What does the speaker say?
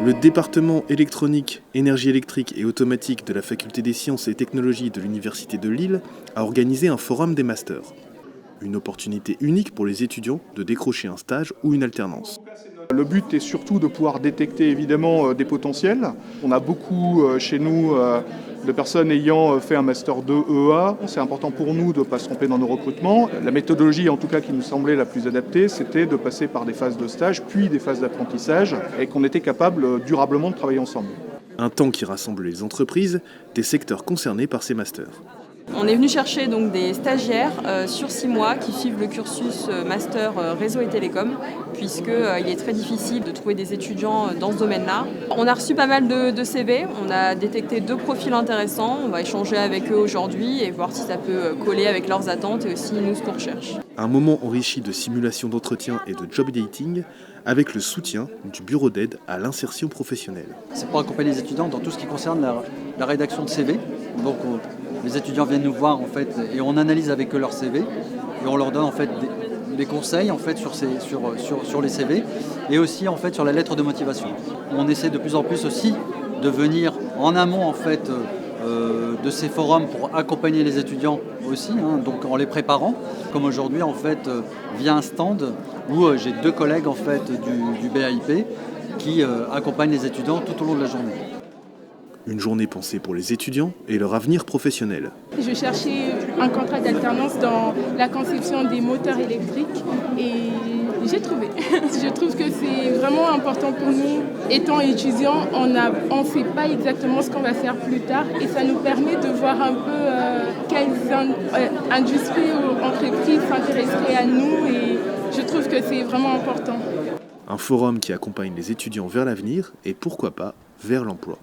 Le département électronique, énergie électrique et automatique de la Faculté des sciences et technologies de l'Université de Lille a organisé un forum des masters. Une opportunité unique pour les étudiants de décrocher un stage ou une alternance. Le but est surtout de pouvoir détecter évidemment des potentiels. On a beaucoup chez nous de personnes ayant fait un Master 2 EA. C'est important pour nous de ne pas se tromper dans nos recrutements. La méthodologie en tout cas qui nous semblait la plus adaptée, c'était de passer par des phases de stage puis des phases d'apprentissage et qu'on était capable durablement de travailler ensemble. Un temps qui rassemble les entreprises des secteurs concernés par ces masters. On est venu chercher donc des stagiaires sur 6 mois qui suivent le cursus master réseau et télécom, puisqu'il est très difficile de trouver des étudiants dans ce domaine-là. On a reçu pas mal de CV, on a détecté 2 profils intéressants, on va échanger avec eux aujourd'hui et voir si ça peut coller avec leurs attentes et aussi nous ce qu'on recherche. Un moment enrichi de simulations d'entretien et de job dating avec le soutien du bureau d'aide à l'insertion professionnelle. C'est pour accompagner les étudiants dans tout ce qui concerne la rédaction de CV. Donc les étudiants viennent nous voir en fait et on analyse avec eux leur CV et on leur donne en fait des conseils en fait sur les CV et aussi en fait sur la lettre de motivation. On essaie de plus en plus aussi de venir en amont en fait de ces forums pour accompagner les étudiants aussi, donc en les préparant, comme aujourd'hui en fait via un stand où j'ai 2 collègues en fait du BAIP qui accompagnent les étudiants tout au long de la journée. Une journée pensée pour les étudiants et leur avenir professionnel. Je cherchais un contrat d'alternance dans la conception des moteurs électriques et j'ai trouvé. Je trouve que c'est vraiment important pour nous. Étant étudiants, on ne sait pas exactement ce qu'on va faire plus tard et ça nous permet de voir un peu quelles industries ou entreprises s'intéresseraient à nous et je trouve que c'est vraiment important. Un forum qui accompagne les étudiants vers l'avenir et pourquoi pas vers l'emploi.